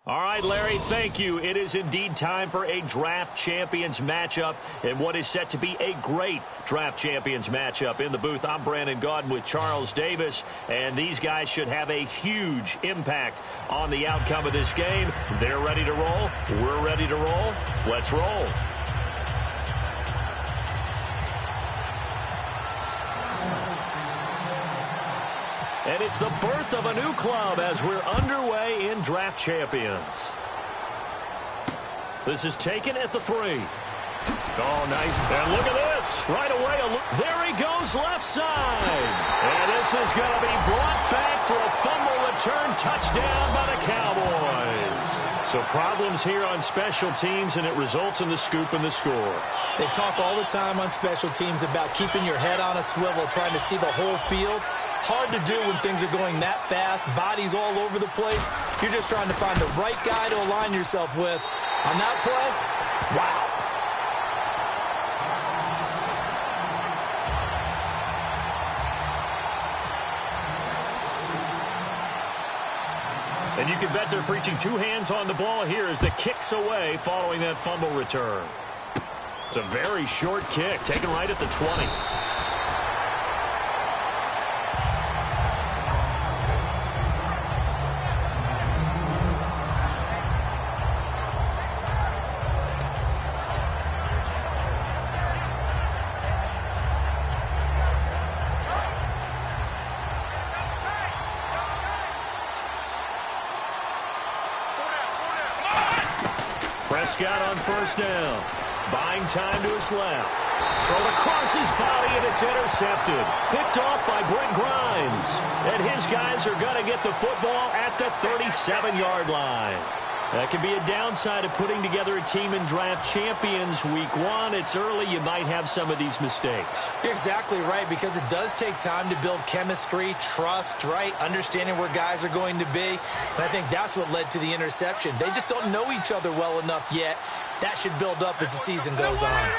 All right, Larry, thank you. It is indeed time for a Draft Champions matchup and what is set to be a great Draft Champions matchup. In the booth, I'm Brandon Gaudin with Charles Davis, and these guys should have a huge impact on the outcome of this game. They're ready to roll. We're ready to roll. Let's roll. And it's the birth of a new club as we're underway in Draft Champions. This is taken at the 3. Oh, nice. And look at this. Right away, there he goes left side. And this is going to be brought back for a fumble return touchdown by the Cowboys. So problems here on special teams, and it results in the scoop and the score. They talk all the time on special teams about keeping your head on a swivel, trying to see the whole field. Hard to do when things are going that fast, bodies all over the place. You're just trying to find the right guy to align yourself with. On that play, wow. And you can bet they're preaching two hands on the ball here as the kick's away following that fumble return. It's a very short kick, taken right at the 20. Prescott on first down. Buying time to his left. Thrown across his body, and it's intercepted. Picked off by Brent Grimes. And his guys are going to get the football at the 37-yard line. That can be a downside of putting together a team in Draft Champions Week 1. It's early. You might have some of these mistakes. You're exactly right, because it does take time to build chemistry, trust, right? Understanding where guys are going to be. And I think that's what led to the interception. They just don't know each other well enough yet. That should build up as the season goes on.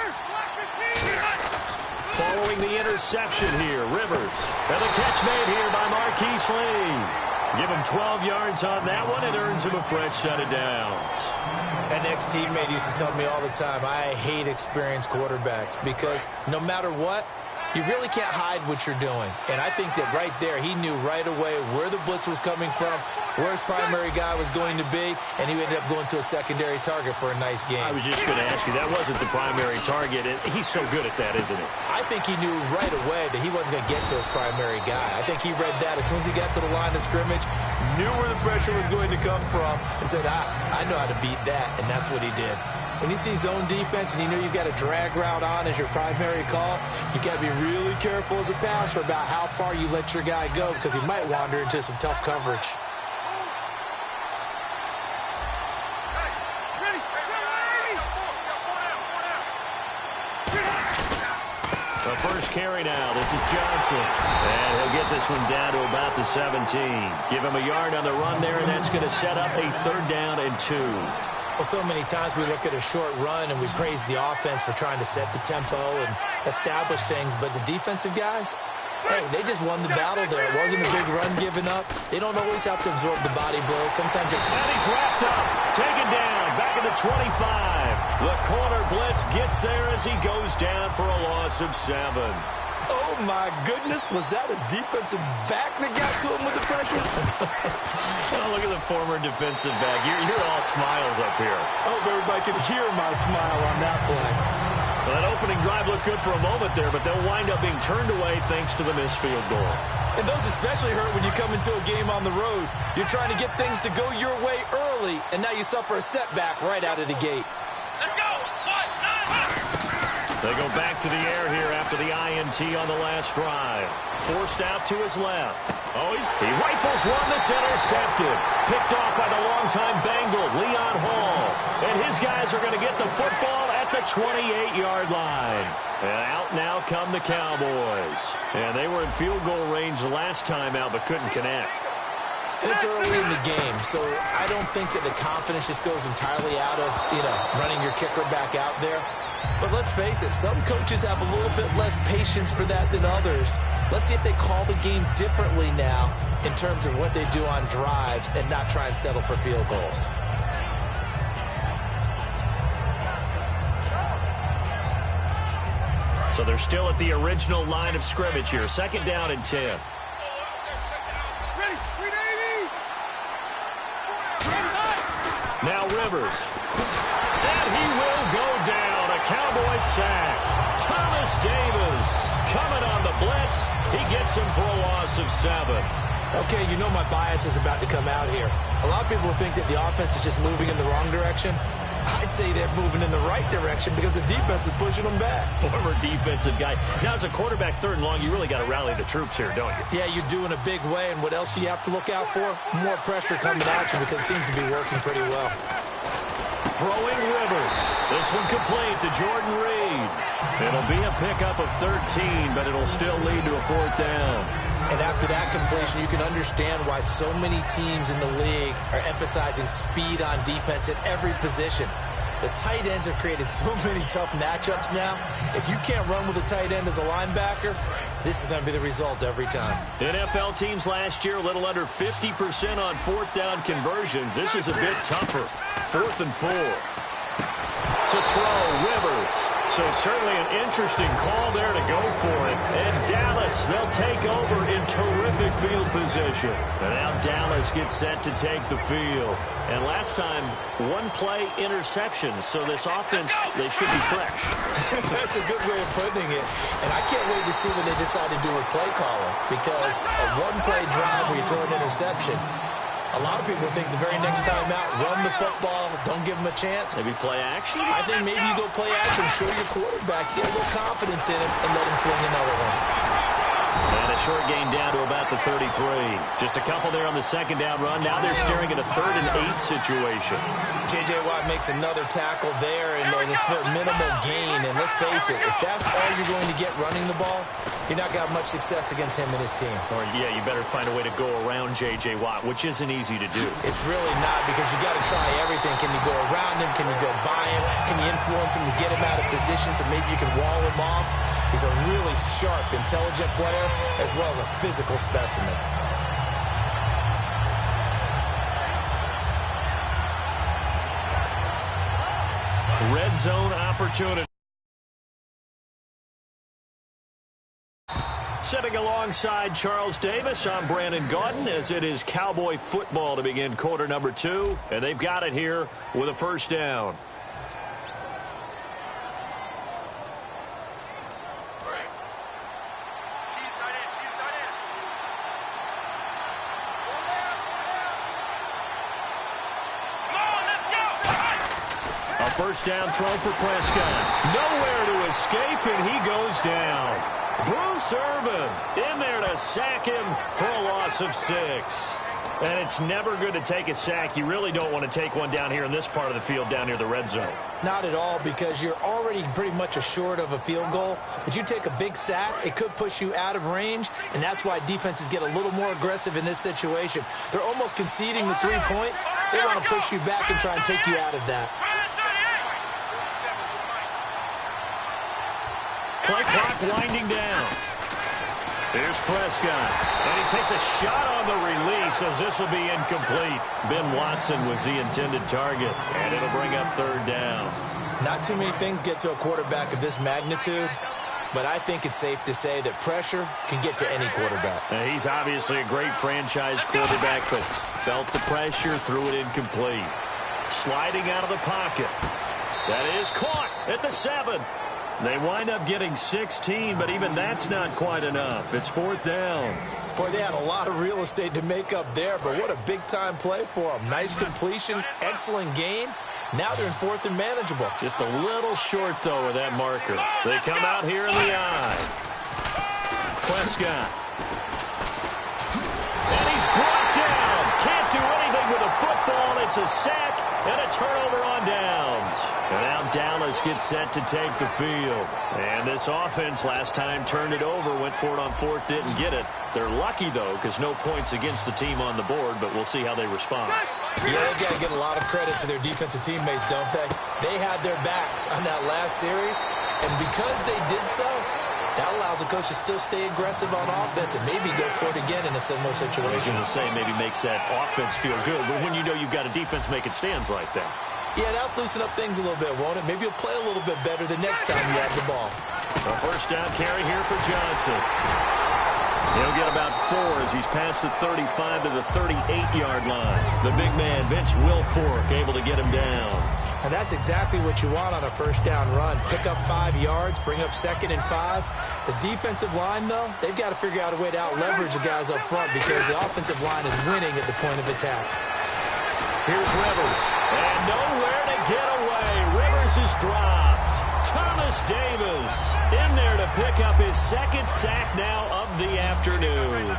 Following the interception here, Rivers. And the catch made here by Marquise Lee. Give him 12 yards on that one. It earns him a fresh set of downs. An ex-teammate used to tell me all the time, I hate experienced quarterbacks because no matter what, you really can't hide what you're doing. And I think that right there, he knew right away where the blitz was coming from, where his primary guy was going to be, and he ended up going to a secondary target for a nice game. I was just going to ask you, that wasn't the primary target. He's so good at that, isn't he? I think he knew right away that he wasn't going to get to his primary guy. I think he read that as soon as he got to the line of scrimmage, knew where the pressure was going to come from, and said, I know how to beat that, and that's what he did. When you see zone defense and you know you've got a drag route on as your primary call, you got to be really careful as a passer about how far you let your guy go because he might wander into some tough coverage. The first carry now. This is Johnson. And he'll get this one down to about the 17. Give him a yard on the run there, and that's going to set up a 3rd down and 2. Well, so many times we look at a short run and we praise the offense for trying to set the tempo and establish things, but the defensive guys, hey, they just won the battle there. It wasn't a big run given up. They don't always have to absorb the body blows. Sometimes it... And he's wrapped up, taken down, back at the 25. The corner blitz gets there as he goes down for a loss of 7. Oh, my goodness. Was that a defensive back that got to him with the pressure? Oh, look at the former defensive back. You're all smiles up here. I hope everybody can hear my smile on that play. Well, that opening drive looked good for a moment there, but they'll wind up being turned away thanks to the missed field goal. And those especially hurt when you come into a game on the road. You're trying to get things to go your way early, and now you suffer a setback right out of the gate. Let's go! They go back to the air here after the INT on the last drive. Forced out to his left. Oh, he rifles one that's intercepted. Picked off by the longtime Bengal, Leon Hall. And his guys are going to get the football at the 28-yard line. And out now come the Cowboys. And they were in field goal range the last time out, but couldn't connect. And it's early in the game, so I don't think that the confidence just goes entirely out of, running your kicker back out there. But let's face it, some coaches have a little bit less patience for that than others. Let's see if they call the game differently now in terms of what they do on drives and not try and settle for field goals. So they're still at the original line of scrimmage here. 2nd down and 10. Now Rivers. And he will go down. A Cowboy sack. Thomas Davis coming on the blitz. He gets him for a loss of 7. Okay, you know my bias is about to come out here. A lot of people think that the offense is just moving in the wrong direction. I'd say they're moving in the right direction because the defense is pushing them back. Former defensive guy. Now, as a quarterback 3rd and long, you really got to rally the troops here, don't you? Yeah, you do in a big way. And what else do you have to look out for? More pressure coming at you because it seems to be working pretty well. Throwing Rivers. This one complete to Jordan Reed. It'll be a pickup of 13, but it'll still lead to a 4th down. And after that completion, you can understand why so many teams in the league are emphasizing speed on defense at every position. The tight ends have created so many tough matchups now. If you can't run with a tight end as a linebacker, this is going to be the result every time. NFL teams last year, a little under 50% on 4th down conversions. This is a bit tougher. 4th and 4. To throw, Rivers. So certainly an interesting call there to go for it. And Dallas, they'll take over in terrific field position. And now Dallas gets set to take the field. And last time, 1-play interceptions. So this offense, they should be fresh. That's a good way of putting it. And I can't wait to see what they decide to do with play calling. Because a 1-play drive where you throw an interception, a lot of people think the very next time out, run the football, don't give them a chance. Maybe play action? I think maybe you go play action, show your quarterback, get a little confidence in him, and let him fling another one. And a short gain down to about the 33. Just a couple there on the 2nd down run. Now they're staring at a 3rd and 8 situation. J.J. Watt makes another tackle there, and it's for a minimal gain. And let's face it, if that's all you're going to get running the ball, you're not going to have much success against him and his team. Or, yeah, you better find a way to go around J.J. Watt, which isn't easy to do. It's really not, because you got to try everything. Can you go around him? Can you go by him? Can you influence him to get him out of position so maybe you can wall him off? He's a really sharp, intelligent player, as well as a physical specimen. Red zone opportunity. Sitting alongside Charles Davis, I'm Brandon Gaudin, as it is Cowboy football to begin quarter number 2. And they've got it here with a 1st down. A 1st down throw for Prescott. Nowhere to escape, and he goes down. Bruce Irvin in there to sack him for a loss of 6. And it's never good to take a sack. You really don't want to take one down here in this part of the field, down near the red zone. Not at all, because you're already pretty much assured of a field goal. But you take a big sack, it could push you out of range, and that's why defenses get a little more aggressive in this situation. They're almost conceding the 3 points. They want to push you back and try and take you out of that. Play clock winding down. Here's Prescott. And he takes a shot on the release, as this will be incomplete. Ben Watson was the intended target, and it'll bring up 3rd down. Not too many things get to a quarterback of this magnitude, but I think it's safe to say that pressure can get to any quarterback. He's obviously a great franchise quarterback, but felt the pressure, threw it incomplete. Sliding out of the pocket. That is caught at the 7. They wind up getting 16, but even that's not quite enough. It's 4th down. Boy, they had a lot of real estate to make up there, but what a big-time play for them. Nice completion, excellent gain. Now they're in 4th and manageable. Just a little short, though, of that marker. They come out here in the eye. Prescott. And he's brought down. Can't do anything with a football. It's a sack and a turnover on downs. And now Dallas gets set to take the field. And this offense last time turned it over, went for it on 4th, didn't get it. They're lucky, though, because no points against the team on the board, but we'll see how they respond. Yeah, they've got to get a lot of credit to their defensive teammates, don't they? They had their backs on that last series, and because they did so, that allows the coach to still stay aggressive on offense and maybe go for it again in a similar situation. I was going to say, maybe makes that offense feel good, but when you know you've got a defense making stands like that. Yeah, that'll loosen up things a little bit, won't it? Maybe you'll play a little bit better the next time you have the ball. A first down carry here for Johnson. He'll get about 4 as he's past the 35 to the 38-yard line. The big man, Vince Wilfork, able to get him down. And that's exactly what you want on a first down run. Pick up 5 yards, bring up 2nd and 5. The defensive line, though, they've got to figure out a way to out-leverage the guys up front because the offensive line is winning at the point of attack. Here's Rivers. And nowhere to get away. Rivers is dropped. Thomas Davis in there to pick up his 2nd sack now of the afternoon.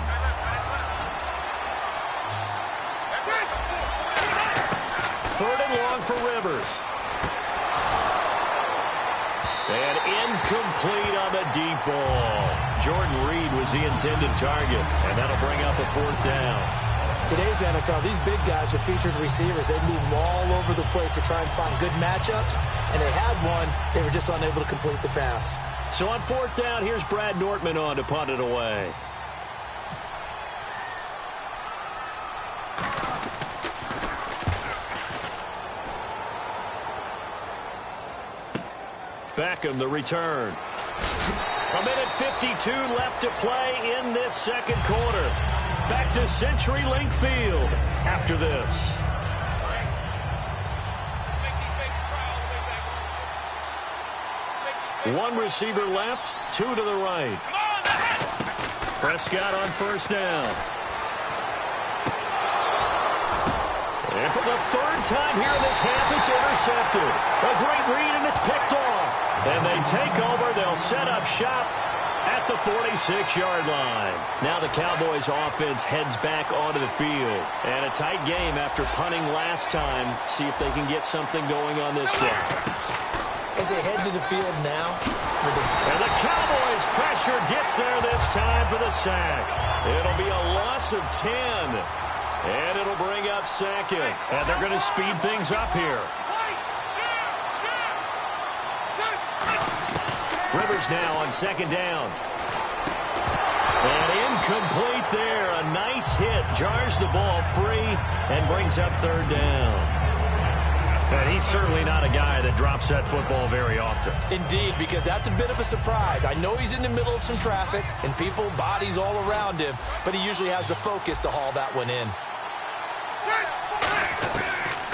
Third and long for Rivers. And incomplete on the deep ball. Jordan Reed was the intended target, and that'll bring up a 4th down. Today's NFL, these big guys are featured receivers. They move all over the place to try and find good matchups, and they had one. They were just unable to complete the pass. So on 4th down, here's Brad Nortman on to punt it away. Beckham, the return. A minute 52 left to play in this second quarter. Back to CenturyLink Field after this. One receiver left, 2 to the right. Prescott on first down. And for the 3rd time here in this half, it's intercepted. A great read, and it's picked off. And they take over. They'll set up shop at the 46-yard line. Now the Cowboys offense heads back onto the field. And a tight game after punting last time. See if they can get something going on this drive. As they head to the field now. And the Cowboys pressure gets there this time for the sack. It'll be a loss of 10. And it'll bring up 2nd. And they're going to speed things up here. Rivers now on 2nd down. And incomplete there. A nice hit. Jars the ball free and brings up 3rd down. And he's certainly not a guy that drops that football very often. Indeed, because that's a bit of a surprise. I know he's in the middle of some traffic and people, bodies all around him, but he usually has the focus to haul that one in.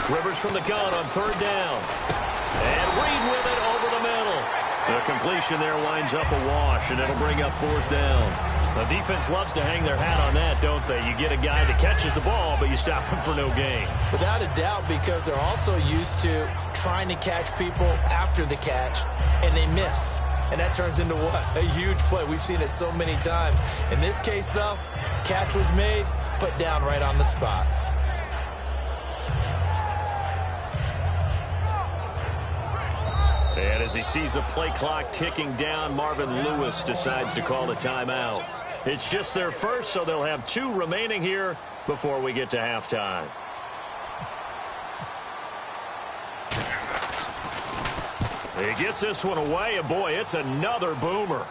Rivers from the gun on 3rd down. And Reed with it over the middle. The completion there winds up a wash, and it'll bring up 4th down. The defense loves to hang their hat on that, don't they? You get a guy that catches the ball, but you stop him for no gain. Without a doubt, because they're also used to trying to catch people after the catch, and they miss. And that turns into what? A huge play. We've seen it so many times. In this case, though, catch was made, put down right on the spot. And as he sees the play clock ticking down, Marvin Lewis decides to call a timeout. It's just their first, so they'll have 2 remaining here before we get to halftime. He gets this one away, and boy, it's another boomer.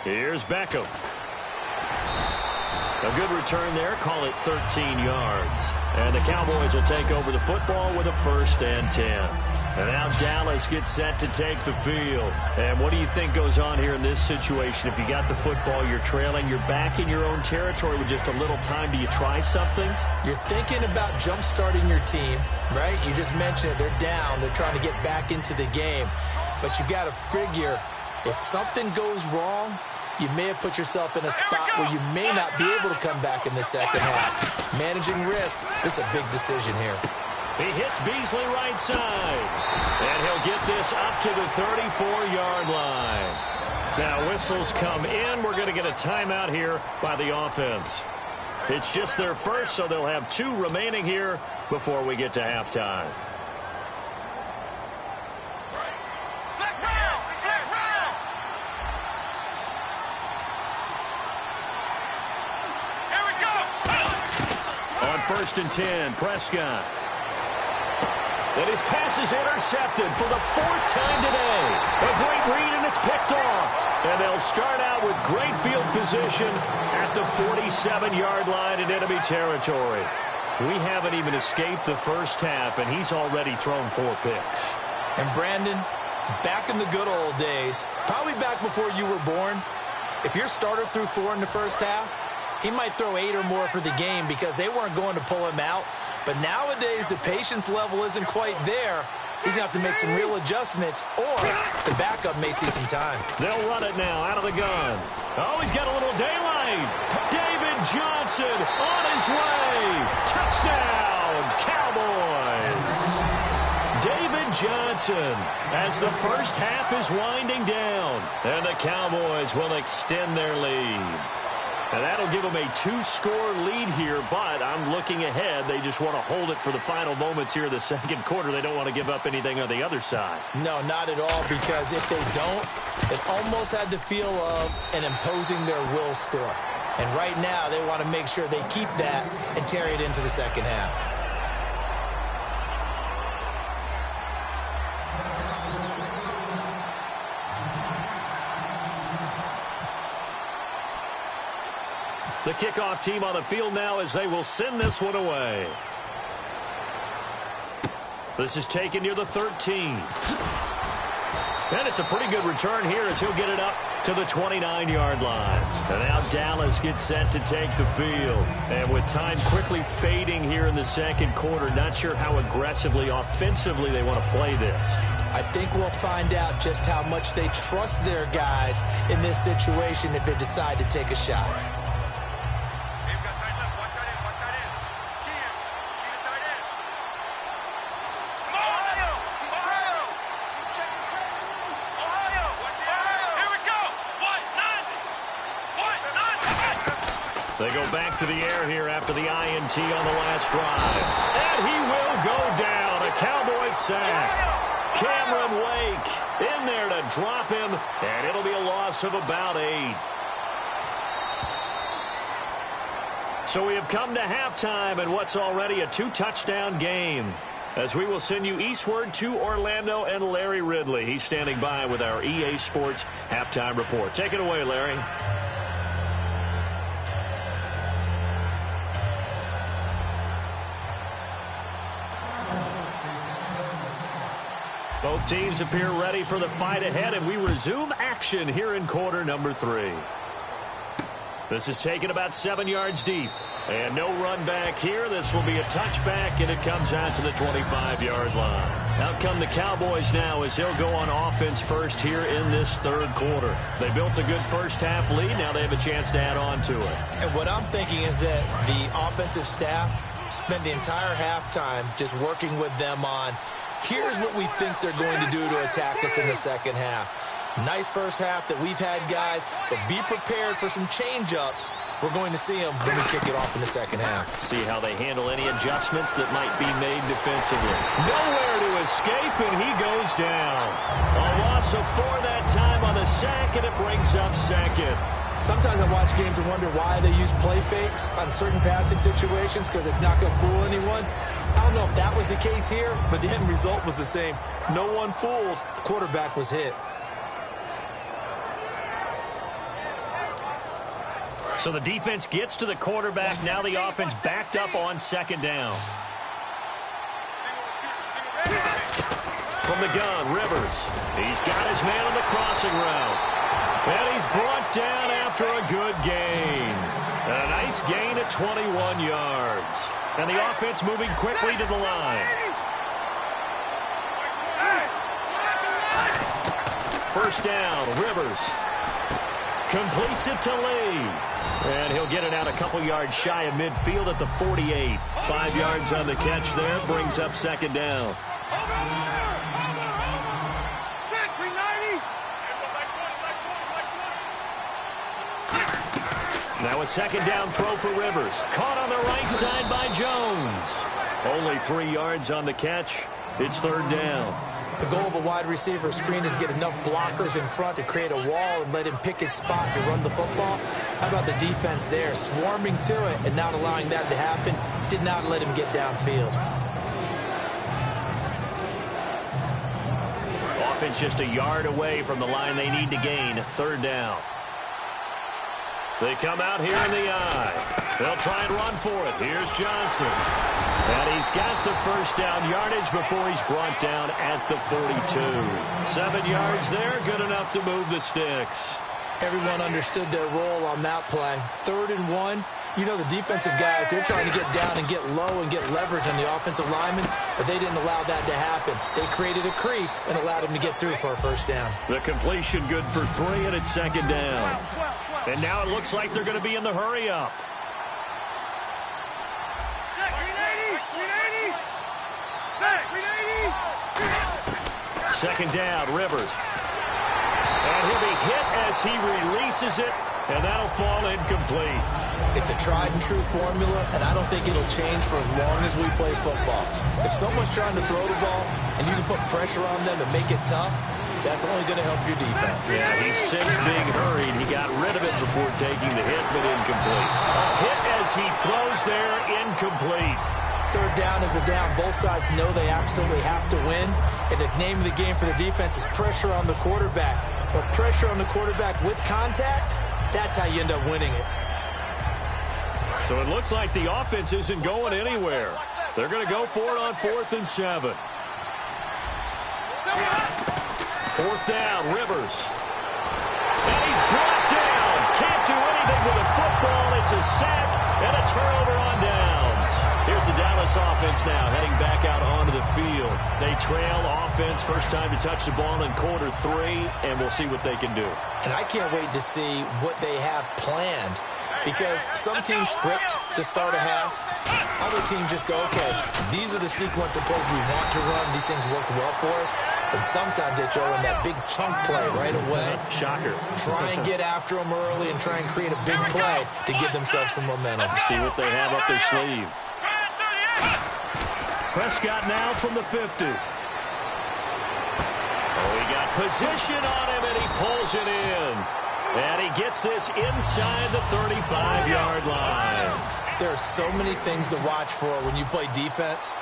Here's Beckham. A good return there, call it 13 yards. And the Cowboys will take over the football with a 1st and 10. And now Dallas gets set to take the field. And what do you think goes on here in this situation? If you got the football, you're trailing, you're back in your own territory with just a little time. Do you try something? You're thinking about jump-starting your team, right? You just mentioned it. They're down. They're trying to get back into the game. But you got to figure, if something goes wrong, you may have put yourself in a spot where you may not be able to come back in the second half. Managing risk, this is a big decision here. He hits Beasley right side. And he'll get this up to the 34-yard line. Now whistles come in. We're going to get a timeout here by the offense. It's just their first, so they'll have 2 remaining here before we get to halftime. On 1st and 10, Prescott. And his pass is intercepted for the 4th time today. A great read, and it's picked off. And they'll start out with great field position at the 47-yard line in enemy territory. We haven't even escaped the first half, and he's already thrown 4 picks. And Brandon, Back in the good old days, probably back before you were born, if your starter threw 4 in the first half, he might throw 8 or more for the game because they weren't going to pull him out. But nowadays, the patience level isn't quite there. He's going to have to make some real adjustments, or the backup may see some time. They'll run it now out of the gun. Oh, he's got a little daylight. David Johnson on his way. Touchdown, Cowboys. David Johnson as the first half is winding down, and the Cowboys will extend their lead. And that'll give them a 2-score lead here, but I'm looking ahead. They just want to hold it for the final moments here in the second quarter. They don't want to give up anything on the other side. No, not at all, because if they don't, it almost had the feel of an imposing their will score. And right now, they want to make sure they keep that and carry it into the second half. The kickoff team on the field now as they will send this one away. This is taken near the 13. And it's a pretty good return here as he'll get it up to the 29-yard line. And now Dallas gets set to take the field. And with time quickly fading here in the second quarter, not sure how aggressively, offensively they want to play this. I think we'll find out just how much they trust their guys in this situation if they decide to take a shot. They go back to the air here after the INT on the last drive. And he will go down. A Cowboys sack. Cameron Wake in there to drop him, and it'll be a loss of about 8. So we have come to halftime in what's already a 2-touchdown game, as we will send you eastward to Orlando and Larry Ridley. He's standing by with our EA Sports halftime report. Take it away, Larry. Both teams appear ready for the fight ahead, and we resume action here in quarter number 3. This is taken about 7 yards deep. And no run back here. This will be a touchback, and it comes out to the 25-yard line. Out come the Cowboys now as they'll go on offense first here in this third quarter. They built a good first-half lead. Now they have a chance to add on to it. And what I'm thinking is that the offensive staff spent the entire halftime just working with them on, here's what we think they're going to do to attack us in the second half. Nice first half that we've had, guys, but be prepared for some change-ups. We're going to see them when we kick it off in the second half. See how they handle any adjustments that might be made defensively. Nowhere to escape, and he goes down. A loss of 4 that time on the sack, and it brings up second. Sometimes I watch games and wonder why they use play fakes on certain passing situations, because it's not going to fool anyone. I don't know if that was the case here, but the end result was the same. No one fooled. The quarterback was hit. So the defense gets to the quarterback. Now the offense backed up on second down. From the gun, Rivers. He's got his man on the crossing route. And he's brought down after a good gain. A nice gain at 21 yards. And the offense moving quickly to the line. First down, Rivers. Completes it to Lee. And he'll get it out a couple yards shy of midfield at the 48. 5 yards on the catch there. Brings up second down. Now a second down throw for Rivers. Caught on the right side by Jones. Only 3 yards on the catch. It's third down. The goal of a wide receiver screen is get enough blockers in front to create a wall and let him pick his spot to run the football. How about the defense there, swarming to it and not allowing that to happen? Did not let him get downfield. Offense just a yard away from the line they need to gain. Third down. They come out here in the eye. They'll try and run for it. Here's Johnson. And he's got the first down yardage before he's brought down at the 42. 7 yards there, good enough to move the sticks. Everyone understood their role on that play. 3rd and 1. You know the defensive guys, they're trying to get down and get low and get leverage on the offensive lineman, but they didn't allow that to happen. They created a crease and allowed him to get through for a first down. The completion good for 3, and it's 2nd down. And now it looks like they're going to be in the hurry-up. Second down, Rivers. And he'll be hit as he releases it, and that'll fall incomplete. It's a tried-and-true formula, and I don't think it'll change for as long as we play football. If someone's trying to throw the ball and you can put pressure on them and make it tough, that's only going to help your defense. Yeah, he's since being hurried. He got rid of it before taking the hit, but incomplete. A hit as he throws there, incomplete. 3rd down is a down. Both sides know they absolutely have to win, and the name of the game for the defense is pressure on the quarterback. But pressure on the quarterback with contact, that's how you end up winning it. So it looks like the offense isn't going anywhere. They're going to go for it on 4th and 7. 4th down, Rivers. And he's brought down. Can't do anything with a football. It's a sack and a turnover on downs. Here's the Dallas offense now heading back out onto the field. They trail offense, first time to touch the ball in quarter 3, and we'll see what they can do. And I can't wait to see what they have planned, because some teams script to start a half. Other teams just go, okay, these are the sequence of plays we want to run. These things worked well for us. And sometimes they throw in that big chunk play right away. Shocker. Try and get after them early and try and create a big play to give themselves some momentum. See what they have up their sleeve. Prescott now from the 50. Oh, he got position on him, and he pulls it in. And he gets this inside the 35-yard line. There are so many things to watch for when you play defense.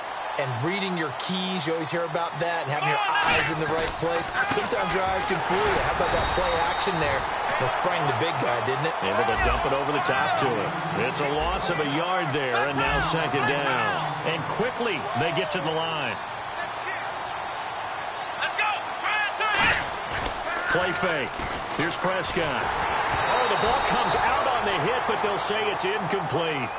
And reading your keys, you always hear about that, and having your eyes in the right place. Sometimes your eyes can fool you. How about that play action there? That sprang the big guy, didn't it? Able to dump it over the top to him. It's a loss of a yard there, and now 2nd down. And quickly, they get to the line. Play fake. Here's Prescott. Oh, the ball comes out on the hit, but they'll say it's incomplete.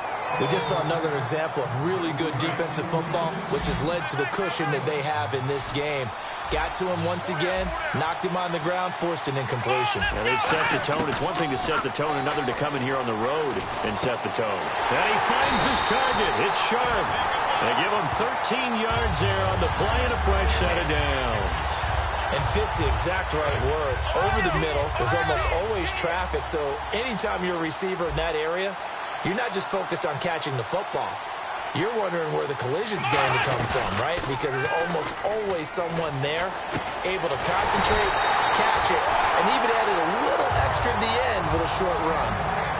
We just saw another example of really good defensive football, which has led to the cushion that they have in this game. Got to him once again, knocked him on the ground, forced an incompletion. And they've set the tone. It's one thing to set the tone, another to come in here on the road and set the tone. And he finds his target. It's sharp. They give him 13 yards there on the play and a fresh set of downs. And fits the exact right word. Over the middle, there's almost always traffic, so anytime you're a receiver in that area, you're not just focused on catching the football. You're wondering where the collision's going to come from, right? Because there's almost always someone there able to concentrate, catch it, and even added a little extra at the end with a short run.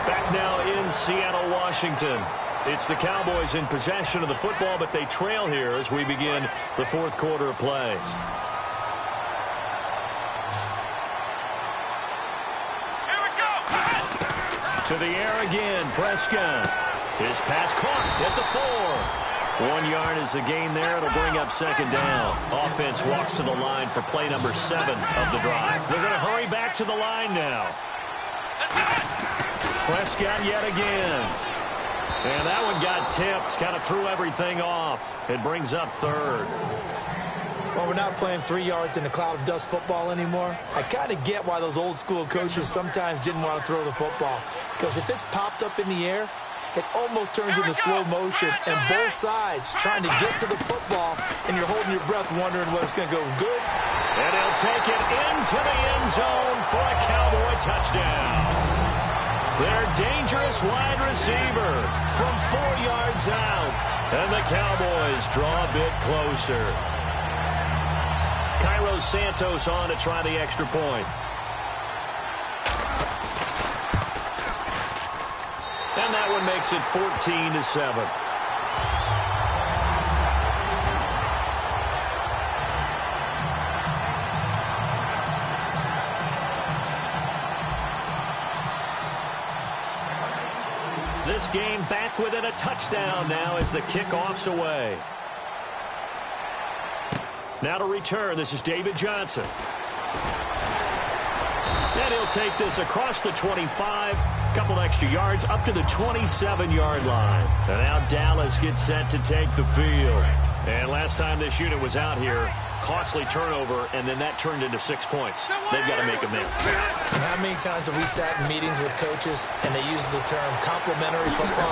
Back now in Seattle, Washington. It's the Cowboys in possession of the football, but they trail here as we begin the 4th quarter of play. To the air again, Prescott. His pass caught at the 4. 1 yard is the gain there. It'll bring up 2nd down. Offense walks to the line for play number 7 of the drive. They're going to hurry back to the line now. Prescott yet again. And that one got tipped. Kind of threw everything off. It brings up 3rd. Well, we're not playing 3 yards in a cloud of dust football anymore. I kind of get why those old school coaches sometimes didn't want to throw the football. Because if it's popped up in the air, it almost turns into slow motion. And both sides trying to get to the football, and you're holding your breath wondering whether it's going to go good. And he'll take it into the end zone for a Cowboy touchdown. Their dangerous wide receiver from 4 yards out. And the Cowboys draw a bit closer. Cairo Santos on to try the extra point. And that one makes it 14-7. this game back within a touchdown now as the kickoff's away. Now to return, this is David Johnson. And he'll take this across the 25, couple extra yards up to the 27-yard line. And now Dallas gets set to take the field. And last time this unit was out here, costly turnover, and then that turned into 6 points. They've got to make amends. And how many times have we sat in meetings with coaches and they use the term complementary football?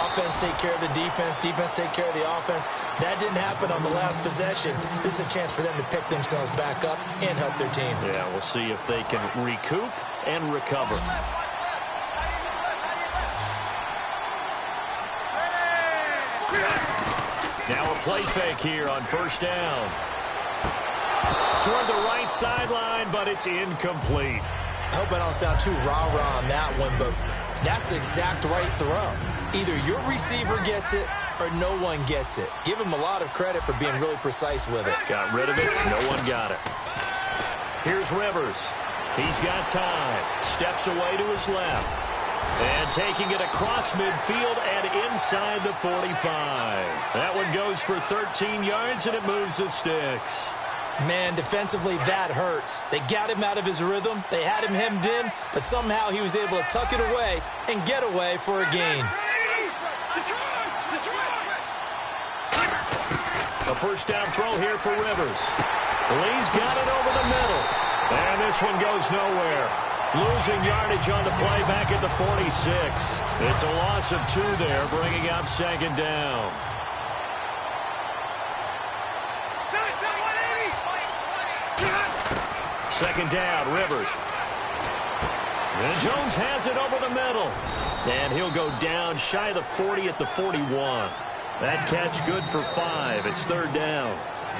Offense take care of the defense, defense take care of the offense. That didn't happen on the last possession. This is a chance for them to pick themselves back up and help their team. Yeah, we'll see if they can recoup and recover. Now a play fake here on first down. Toward the right sideline, but it's incomplete. I hope I don't sound too rah-rah on that one, but that's the exact right throw. Either your receiver gets it or no one gets it. Give him a lot of credit for being really precise with it. Got rid of it. No one got it. Here's Rivers. He's got time. Steps away to his left. And taking it across midfield and inside the 45. That one goes for 13 yards, and it moves the sticks. Man, defensively, that hurts. They got him out of his rhythm. They had him hemmed in, but somehow he was able to tuck it away and get away for a gain. A first down throw here for Rivers. Lee's got it over the middle. And this one goes nowhere. Losing yardage on the play back at the 46. It's a loss of 2 there, bringing up second down. Second down, Rivers. And Jones has it over the middle. And he'll go down shy of the 40 at the 41. That catch good for 5. It's third down.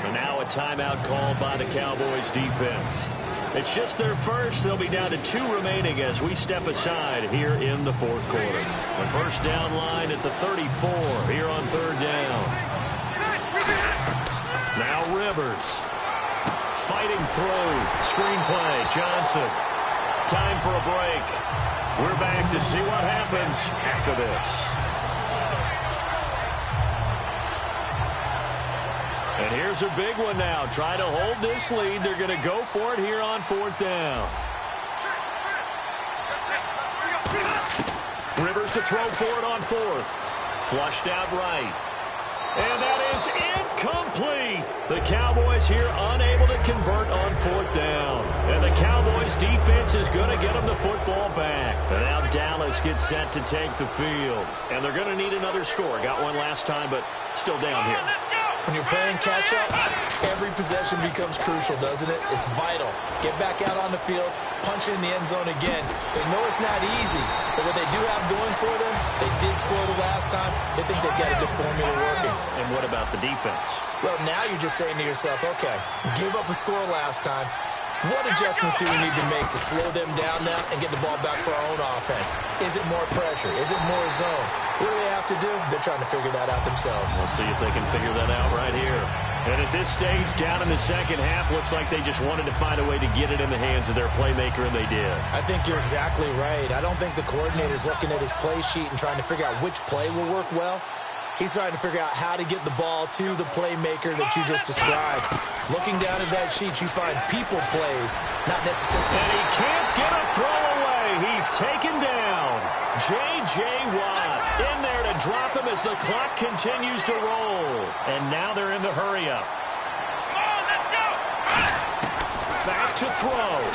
And now a timeout called by the Cowboys defense. It's just their first. They'll be down to 2 remaining as we step aside here in the fourth quarter. The first down line at the 34 here on third down. Now Rivers. Fighting through. Screenplay. Johnson. Time for a break. We're back to see what happens after this. And here's a big one now. Try to hold this lead. They're going to go for it here on fourth down. Rivers to throw for it on fourth. Flushed out right. And that is incomplete. The Cowboys here unable to convert on fourth down. And the Cowboys defense is going to get them the football back. And now Dallas gets set to take the field. And they're going to need another score. Got one last time, but still down here. When you're playing catch-up, every possession becomes crucial, doesn't it? It's vital. Get back out on the field, punch it in the end zone again. They know it's not easy, but what they do have going for them, they did score the last time. They think they've got a good formula working. And what about the defense? Well, now you're just saying to yourself, okay, give up a score last time. What adjustments do we need to make to slow them down now and get the ball back for our own offense? Is it more pressure? Is it more zone? What do they have to do? They're trying to figure that out themselves. We'll see if they can figure that out right here. And at this stage, down in the second half, looks like they just wanted to find a way to get it in the hands of their playmaker, and they did. I think you're exactly right. I don't think the coordinator's looking at his play sheet and trying to figure out which play will work well. He's trying to figure out how to get the ball to the playmaker that you just described. Looking down at that sheet, you find people plays, not necessarily. And he can't get a throw away. He's taken down. J.J. Watt in there to drop him as the clock continues to roll. And now they're in the hurry-up. Back to throw.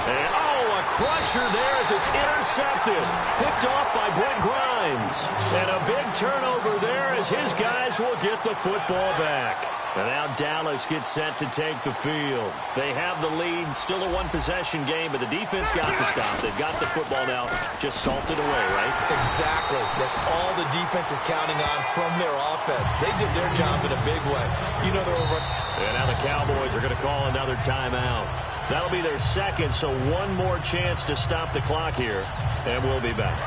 And, a crusher there as it's intercepted. Picked off by Brent Grimes. And a big turnover there as his guys will get the football back. And now Dallas gets set to take the field. They have the lead, still a one-possession game, but the defense got to stop. They've got the football now, just salted away, right? Exactly. That's all the defense is counting on from their offense. They did their job in a big way. You know they're over. And now the Cowboys are going to call another timeout. That'll be their second, so one more chance to stop the clock here, and we'll be back.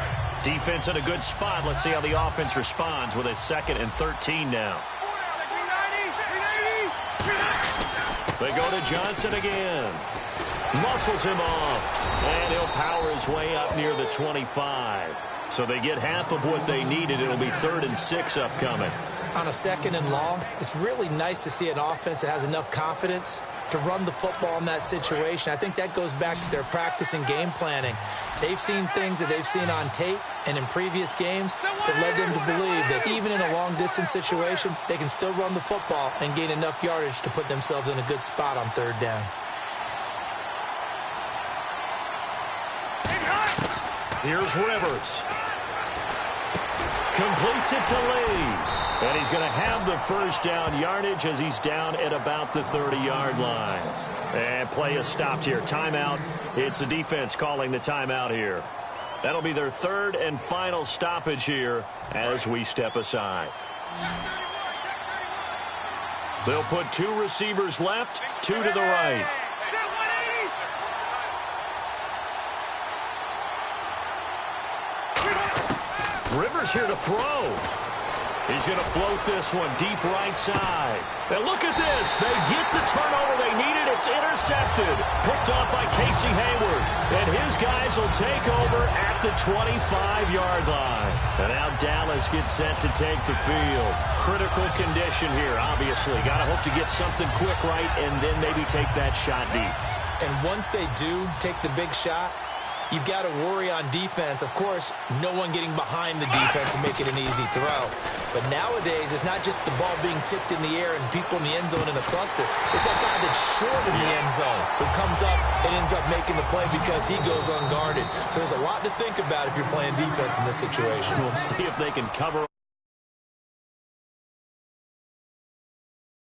Defense in a good spot. Let's see how the offense responds with a 2nd and 13 now. They go to Johnson again. Muscles him off. And he'll power his way up near the 25. So they get half of what they needed. It'll be 3rd and 6 upcoming. On a 2nd and long, it's really nice to see an offense that has enough confidence to run the football in that situation. I think that goes back to their practice and game planning. They've seen things that they've seen on tape and in previous games that led them to believe that even in a long-distance situation, they can still run the football and gain enough yardage to put themselves in a good spot on 3rd down. Here's Rivers. Completes it to Lee. And he's going to have the 1st down yardage as he's down at about the 30-yard line. And play is stopped here. Timeout. It's the defense calling the timeout here. That'll be their 3rd and final stoppage here as we step aside. They'll put 2 receivers left, 2 to the right. Rivers here to throw. He's going to float this one deep right side. And look at this. They get the turnover they needed. It's intercepted. Picked off by Casey Hayward. And his guys will take over at the 25-yard line. And now Dallas gets set to take the field. Critical condition here, obviously. Got to hope to get something quick right and then maybe take that shot deep. And once they do take the big shot, you've got to worry on defense. Of course, no one getting behind the defense and make it an easy throw. But nowadays, it's not just the ball being tipped in the air and people in the end zone in a cluster. It's that guy that's short in the end zone who comes up and ends up making the play because he goes unguarded. So there's a lot to think about if you're playing defense in this situation. We'll see if they can cover.